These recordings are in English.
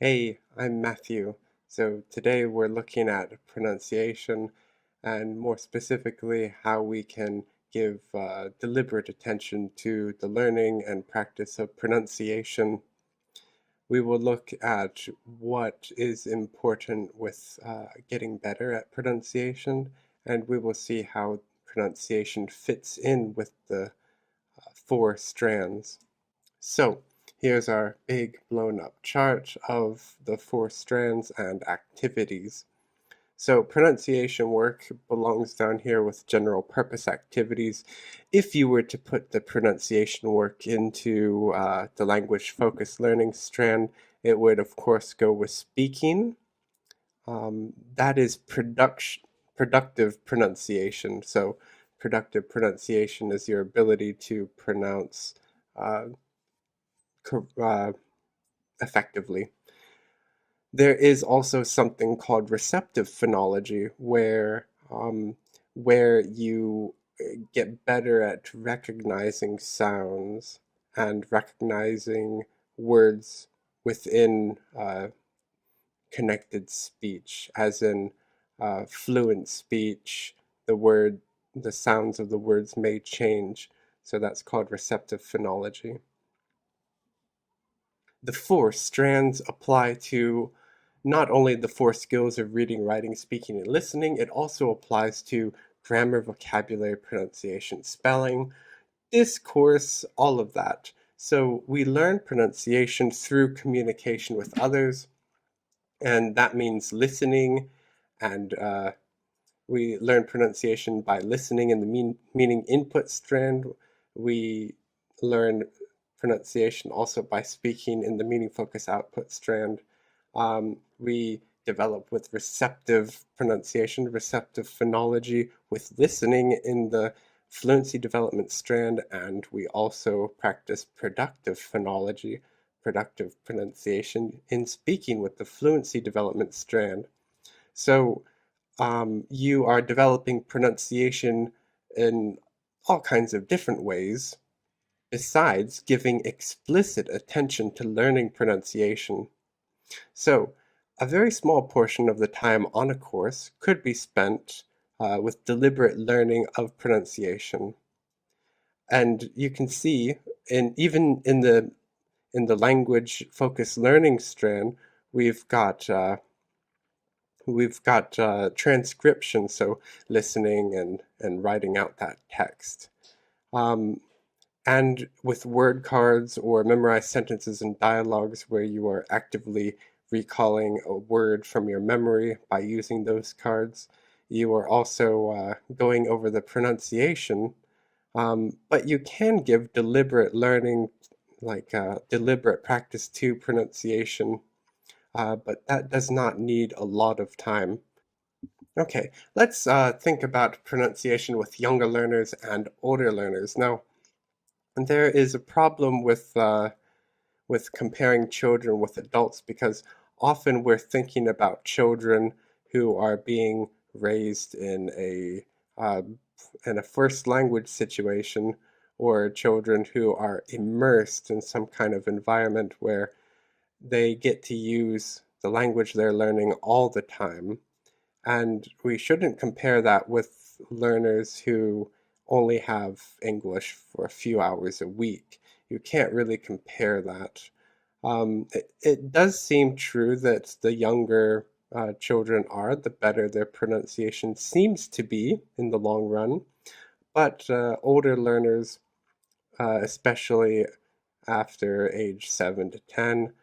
Hey, I'm Matthew. So today we're looking at pronunciation and more specifically how we can give deliberate attention to the learning and practice of pronunciation. We will look at what is important with getting better at pronunciation, and we will see how pronunciation fits in with the four strands. So here's our big blown up chart of the four strands and activities. So pronunciation work belongs down here with general purpose activities. If you were to put the pronunciation work into the language focused learning strand, it would of course go with speaking. That is productive pronunciation. So productive pronunciation is your ability to pronounce uh, effectively. There is also something called receptive phonology, where you get better at recognizing sounds and recognizing words within connected speech, as in fluent speech. The sounds of the words may change, so that's called receptive phonology. The four strands apply to not only the four skills of reading, writing, speaking, and listening, it also applies to grammar, vocabulary, pronunciation, spelling, discourse, all of that. So we learn pronunciation through communication with others, and that means listening, and we learn pronunciation by listening in the meaning input strand. We learn pronunciation also by speaking in the meaning focus output strand. We develop with receptive pronunciation, receptive phonology, with listening in the fluency development strand, and we also practice productive phonology, productive pronunciation in speaking with the fluency development strand. So you are developing pronunciation in all kinds of different ways, besides giving explicit attention to learning pronunciation. So, a very small portion of the time on a course could be spent with deliberate learning of pronunciation. And you can see, even in the language focused learning strand, we've got transcription, so listening and writing out that text. Um, and with word cards or memorized sentences and dialogues where you are actively recalling a word from your memory by using those cards, you are also going over the pronunciation. But you can give deliberate learning, like deliberate practice to pronunciation, but that does not need a lot of time. Okay, let's think about pronunciation with younger learners and older learners. Now, there is a problem with comparing children with adults because often we're thinking about children who are being raised uh, in a first language situation, or children who are immersed in some kind of environment where they get to use the language they're learning all the time. And we shouldn't compare that with learners who only have English for a few hours a week. You can't really compare that. It does seem true that the younger children are, the better their pronunciation seems to be in the long run. But older learners, especially after age 7 to 10,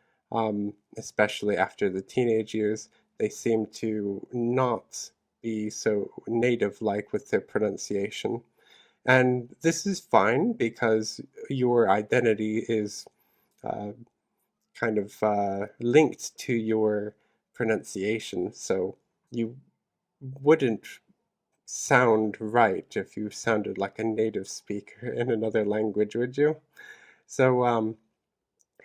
especially after the teenage years, they seem to not be so native-like with their pronunciation. And this is fine because your identity is uh, kind of linked to your pronunciation. So you wouldn't sound right if you sounded like a native speaker in another language, would you? So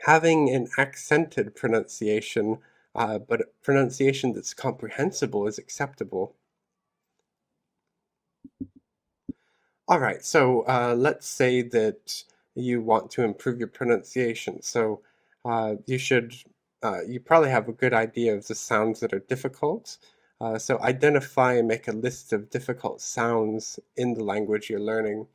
having an accented pronunciation, but a pronunciation that's comprehensible is acceptable. All right, so let's say that you want to improve your pronunciation. So you should you probably have a good idea of the sounds that are difficult. So identify and make a list of difficult sounds in the language you're learning.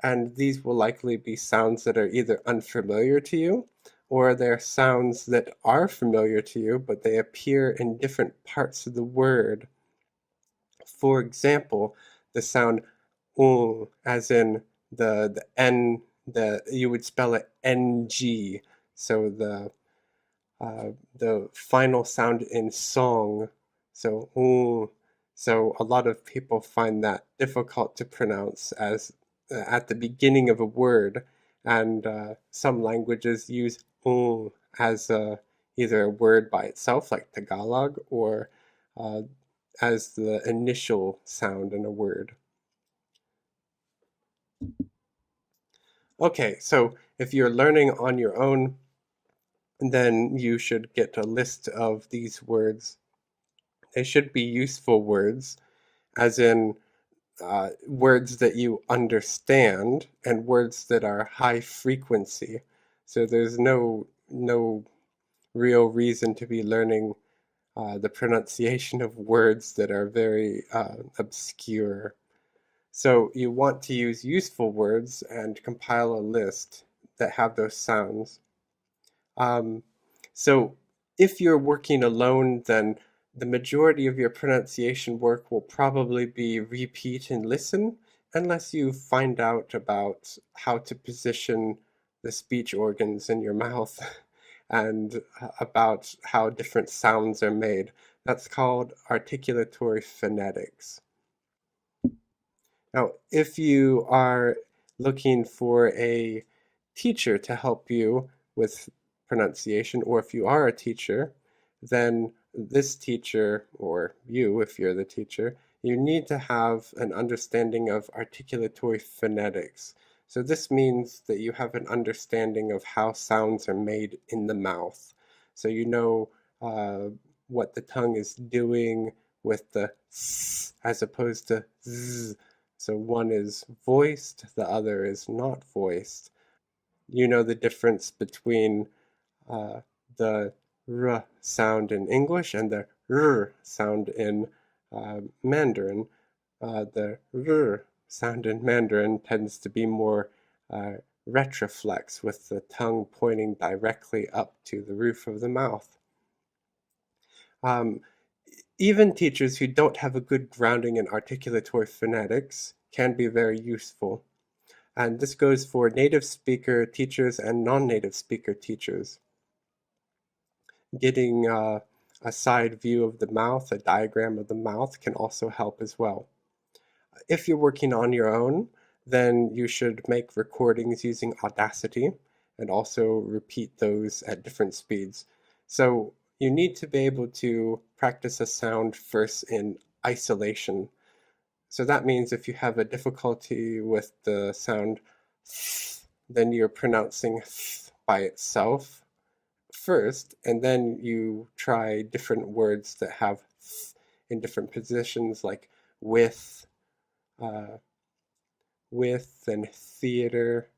And these will likely be sounds that are either unfamiliar to you, or they're sounds that are familiar to you, but they appear in different parts of the word. For example, the sound as in the N, you would spell it NG. So the final sound in song. So, so a lot of people find that difficult to pronounce as at the beginning of a word, and some languages use as either a word by itself, like Tagalog, or uh, as the initial sound in a word. Okay, so if you're learning on your own, then you should get a list of these words. They should be useful words, as in words that you understand and words that are high frequency. So there's no real reason to be learning the pronunciation of words that are very obscure. So you want to use useful words and compile a list that have those sounds. Um, so if you're working alone, then the majority of your pronunciation work will probably be repeat and listen, unless you find out about how to position the speech organs in your mouth and about how different sounds are made. That's called articulatory phonetics. Now, if you are looking for a teacher to help you with pronunciation, or if you are a teacher, then this teacher, or you, if you're the teacher, you need to have an understanding of articulatory phonetics. So this means that you have an understanding of how sounds are made in the mouth. So you know uh, what the tongue is doing with the s as opposed to z. So one is voiced, the other is not voiced. You know the difference between uh, the r sound in English and the r sound in Mandarin. The r sound in Mandarin tends to be more uh, retroflex, with the tongue pointing directly up to the roof of the mouth. Um, Even teachers who don't have a good grounding in articulatory phonetics can be very useful. And this goes for native speaker teachers and non-native speaker teachers. Getting a side view of the mouth, a diagram of the mouth, can also help as well. If you're working on your own, then you should make recordings using Audacity and also repeat those at different speeds. So you need to be able to practice a sound first in isolation. So that means if you have a difficulty with the sound th, then you're pronouncing th by itself first, and then you try different words that have th in different positions, like with, uh, and theater.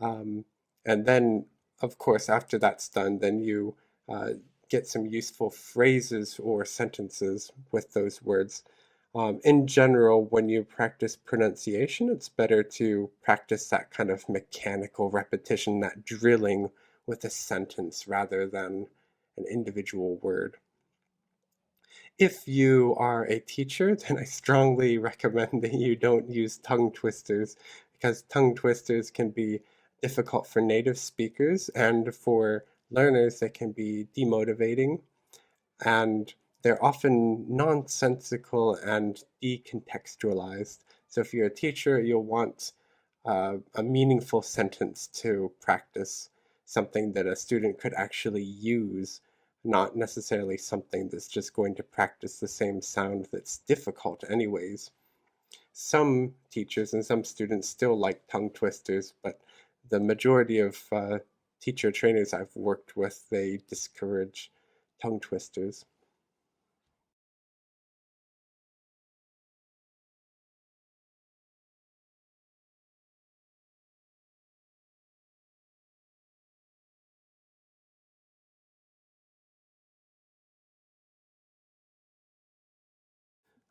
Um, and then, of course, after that's done, then you uh, get some useful phrases or sentences with those words. In general, when you practice pronunciation, it's better to practice that kind of mechanical repetition, that drilling with a sentence rather than an individual word. If you are a teacher, then I strongly recommend that you don't use tongue twisters, because tongue twisters can be difficult for native speakers, and for learners they can be demotivating, and they're often nonsensical and decontextualized. So if you're a teacher, you'll want a meaningful sentence to practice, something that a student could actually use, not necessarily something that's just going to practice the same sound that's difficult anyways. Some teachers and some students still like tongue twisters, but the majority of teacher trainers I've worked with, they discourage tongue twisters.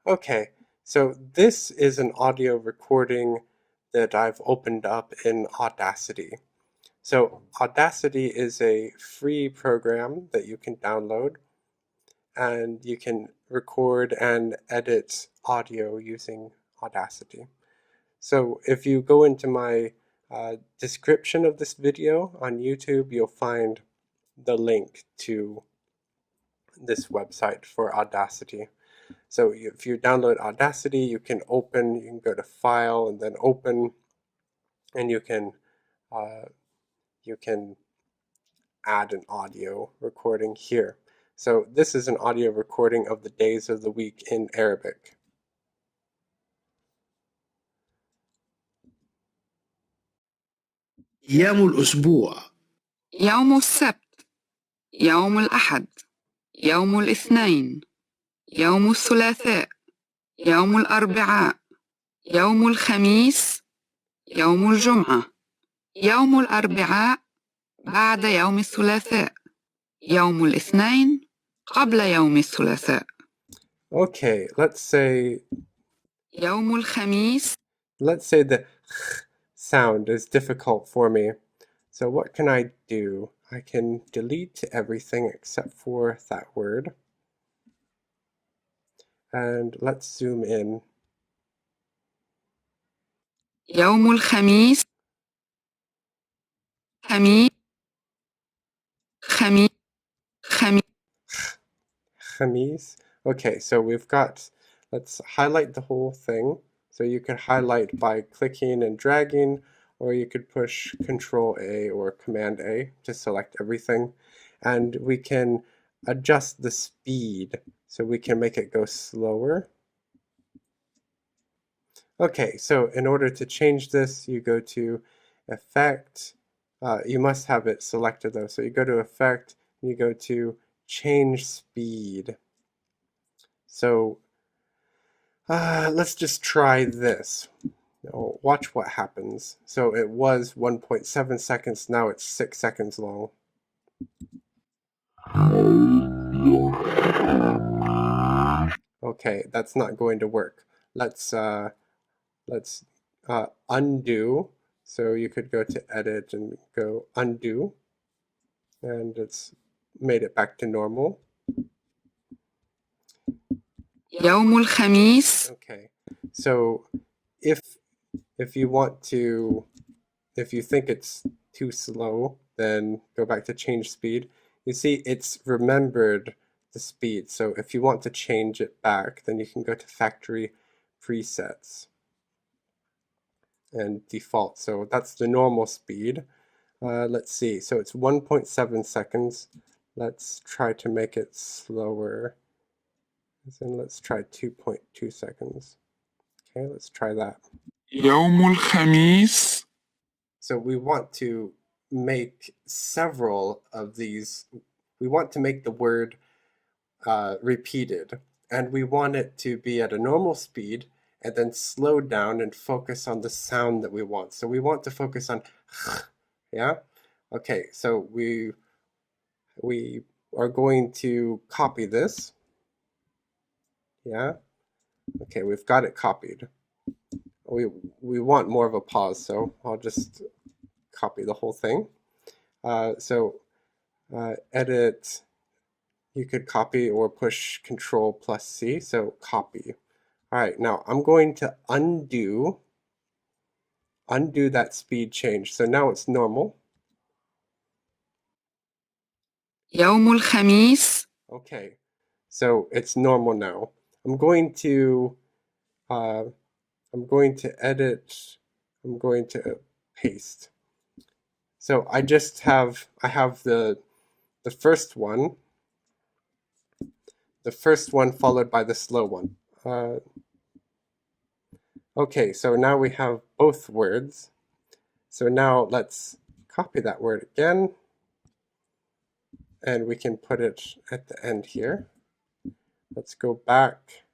Okay, so this is an audio recording that I've opened up in Audacity. So Audacity is a free program that you can download, and you can record and edit audio using Audacity. So if you go into my description of this video on YouTube, you'll find the link to this website for Audacity. So if you download Audacity, you can go to File and then Open, and you can add an audio recording here. So this is an audio recording of the days of the week in Arabic. أيام الأسبوع: يوم السبت، يوم الأحد، يوم الاثنين، يوم الثلاثاء، يوم الأربعاء، يوم الخميس، يوم الجمعة، يوم الأربعاء بعد يوم الثلاثاء، يوم الاثنين قبل يوم الثلاثاء. Okay, let's say يوم الخميس. Let's say the sound is difficult for me. So what can I do? I can delete everything except for that word. And let's zoom in. يوم الخميس. خميس خميس خميس. Khamis. Okay, so let's highlight the whole thing. So you could highlight by clicking and dragging, or you could push Control A or Command A to select everything. And we can adjust the speed, so we can make it go slower. Okay, so in order to change this, you go to Effect. You must have it selected though. So you go to Effect, and you go to Change Speed. So let's just try this. Now, watch what happens. So it was 1.7 seconds, now it's 6 seconds long. Okay, that's not going to work. Let's undo. So you could go to Edit and go Undo, and it's made it back to normal. يوم الخميس. Okay, so if you want to, if you think it's too slow, then go back to change speed. You see, it's remembered the speed. So if you want to change it back, then you can go to Factory Presets and Default. So that's the normal speed. Let's see. So it's 1.7 seconds. Let's try to make it slower. And let's try 2.2 seconds. Okay, let's try that. يوم الخميس. So we want to make several of these. We want to make the word repeated, and we want it to be at a normal speed and then slow down and focus on the sound that we want. So we want to focus on yeah? Okay, so we are going to copy this. Yeah? Okay, we've got it copied. We want more of a pause, so I'll just copy the whole thing. Edit, you could copy or push Control plus C, so copy. All right, now I'm going to undo that speed change. So now it's normal. يوم الخميس. Okay, so it's normal now. I'm going to edit, I'm going to paste. So I have the first one followed by the slow one. Okay, so now we have both words. So now let's copy that word again, and we can put it at the end here. Let's go back.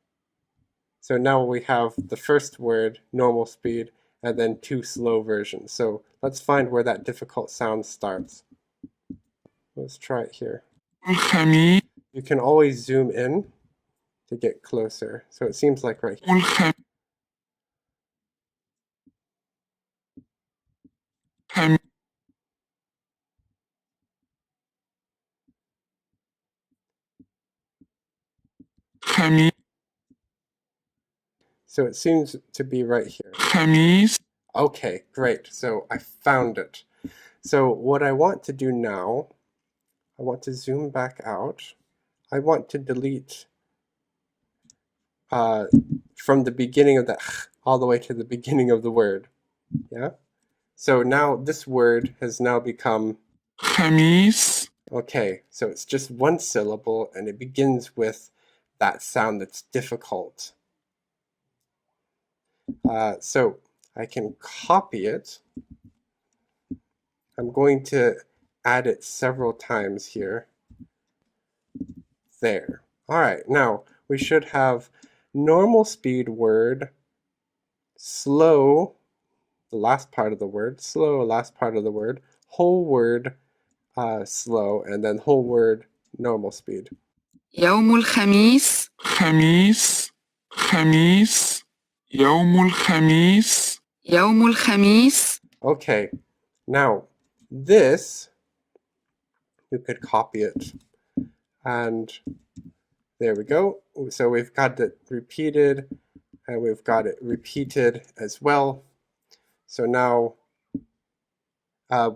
So now we have the first word, normal speed, and then two slow versions. So let's find where that difficult sound starts. Let's try it here. You can always zoom in to get closer. So it seems like right here. الخميس خميس So it seems to be right here. خميس Okay, great. So I found it. So what I want to do now, I want to zoom back out. I want to delete from the beginning of the all the way to the beginning of the word. Yeah? So now this word has now become, خميس okay, so it's just one syllable and it begins with that sound that's difficult. So I can copy it. I'm going to add it several times here. There. All right, now we should have normal speed word, slow, the last part of the word, slow, last part of the word, whole word, slow, and then whole word, normal speed. يوم الخميس خميس خميس يوم الخميس يوم الخميس Okay, now this, you could copy it, and there we go. So we've got it repeated, and we've got it repeated as well. So now,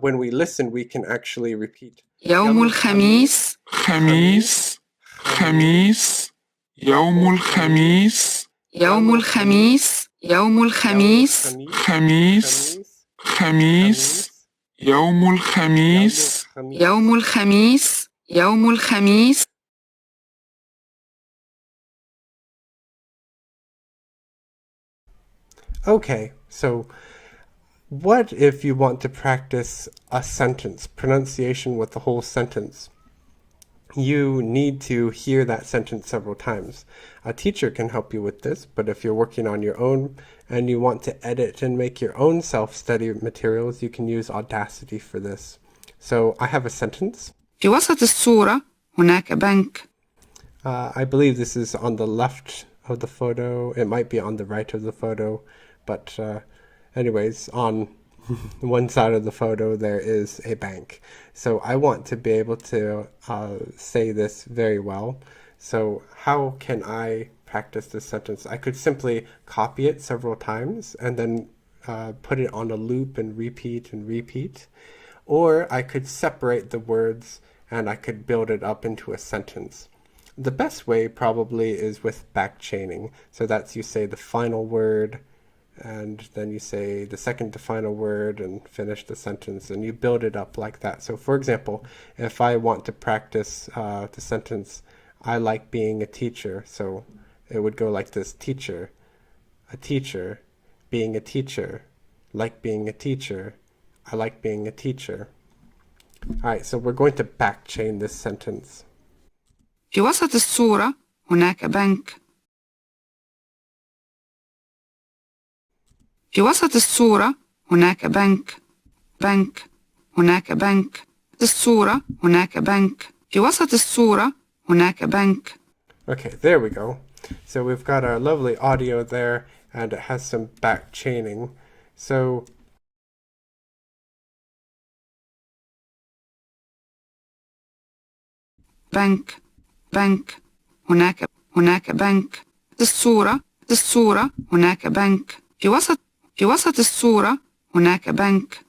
when we listen, we can actually repeat. يوم الخميس خميس خميس يوم الخميس يوم الخميس يوم الخميس خميس خميس يوم الخميس يوم الخميس يوم الخميس Okay, so what if you want to practice a sentence, pronunciation with the whole sentence? You need to hear that sentence several times. A teacher can help you with this, but if you're working on your own and you want to edit and make your own self-study materials, you can use Audacity for this. So I have a sentence. في وسط الصورة هناك بنك. I believe this is on the left of the photo. It might be on the right of the photo, but anyways, on one side of the photo there is a bank. So I want to be able to say this very well. So how can I practice this sentence? I could simply copy it several times and then put it on a loop and repeat. Or I could separate the words and I could build it up into a sentence. The best way probably is with back chaining. So that's you say the final word, and then you say the second to final word and finish the sentence, and you build it up like that. So for example, if I want to practice the sentence, I like being a teacher, so it would go like this: teacher, a teacher, being a teacher, like being a teacher, I like being a teacher. Alright, so we're going to back chain this sentence. في وسط الصورة هناك بنك. في وسط الصورة هناك بنك. بنك هناك بنك. الصورة هناك بنك. في وسط الصورة هناك بنك. Okay, there we go. So we've got our lovely audio there, and it has some back chaining. So بنك بنك هناك بنك. الصورة هناك بنك. في وسط الصورة هناك بنك.